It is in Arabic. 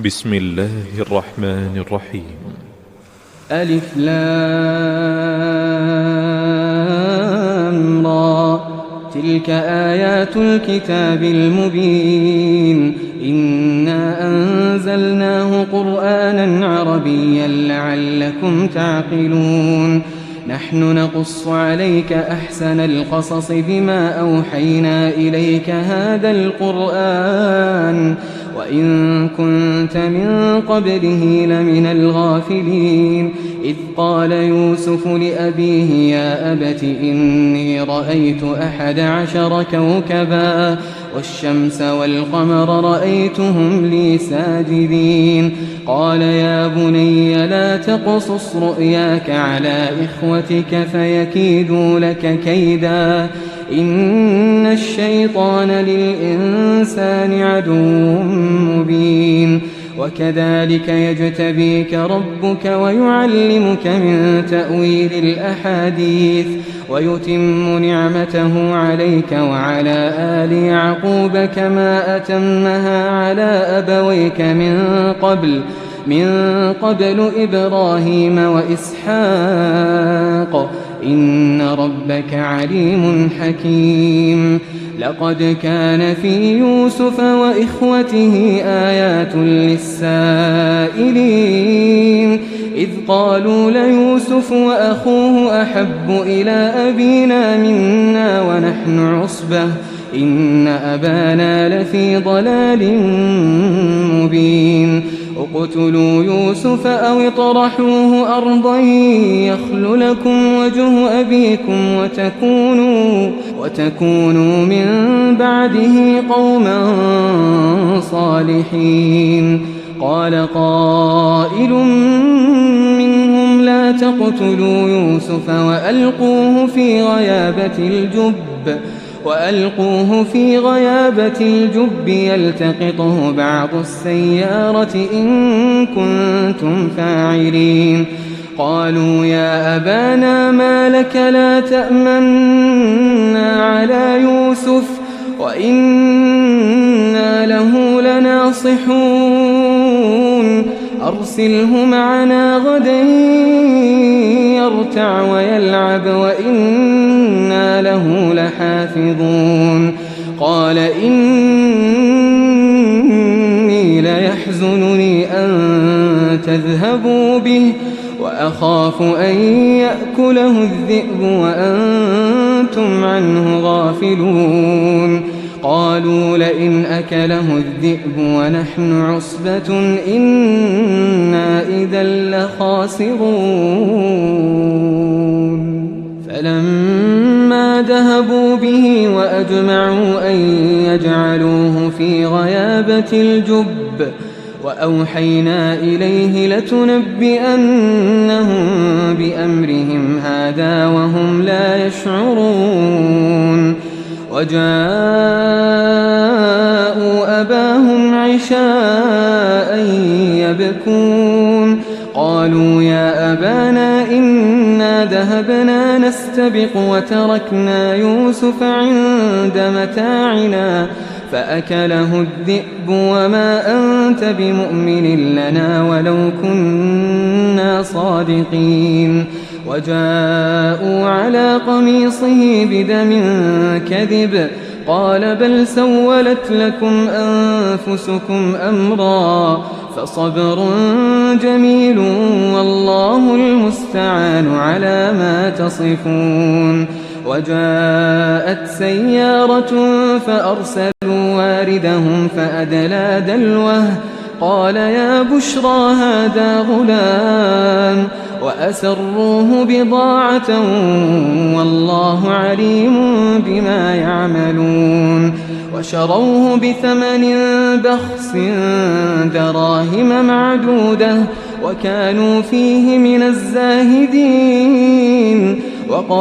بسم الله الرحمن الرحيم. ألف لام را، تلك آيات الكتاب المبين. إنا أنزلناه قرآنا عربيا لعلكم تعقلون. نحن نقص عليك أحسن القصص بما أوحينا إليك هذا القرآن وإن كنت من قبله لمن الغافلين. إذ قال يوسف لأبيه يا أبت إني رأيت 11 كوكبا والشمس والقمر رأيتهم لي ساجدين. قال يا بني لا تقصص رؤياك على إخوتك فيكيدوا لك كيدا إن الشيطان للإنسان عدو مبين. وكذلك يجتبيك ربك ويعلمك من تأويل الأحاديث ويتم نعمته عليك وعلى آل يعقوب كما أتمها على أبويك من قبل إبراهيم وإسحاق إن ربك عليم حكيم. لقد كان في يوسف وإخوته آيات للسائلين إذ قالوا ليوسف وأخوه أحب إلى أبينا منا ونحن عصبة إن أبانا لفي ضلال مبين. اقتلوا يوسف أو اطرحوه أرضا يخل لكم وجه أبيكم وتكونوا من بعده قوما صالحين. قال قائل منهم لا تقتلوا يوسف وألقوه في غيابة الجب يلتقطه بعض السيارة إن كنتم فاعلين. قالوا يا أبانا ما لك لا تأمنا على يوسف وإنا له لناصحون أرسله معنا غدا يرتع ويلعب وإنا له لحافظون. قال إني ليحزنني أن تذهبوا به وأخاف أن يأكله الذئب وأنتم عنه غافلون. قالوا لئن أكله الذئب ونحن عصبة إنا إذا لخاسرون. فلما ذهبوا به وأجمعوا أن يجعلوه في غيابة الجب وأوحينا إليه لتنبئنهم بأمرهم هذا وهم لا يشعرون. وجاءوا أباهم عشاء يبكون. قالوا يا أبانا إنا ذهبنا نستبق وتركنا يوسف عند متاعنا فأكله الذئب وما أنت بمؤمن لنا ولو كنا صادقين. وجاءوا على قميصه بدم كذب قال بل سولت لكم أنفسكم أمرا فصبر جميل والله المستعان على ما تصفون. وجاءت سيارة فأرسلوا واردهم فأدلى دلوه قال يا بشرى هذا غلام وأسروه بضاعة والله عليم بما يعملون. وشروه بثمن بخس دراهم معدودة وكانوا فيه من الزاهدين.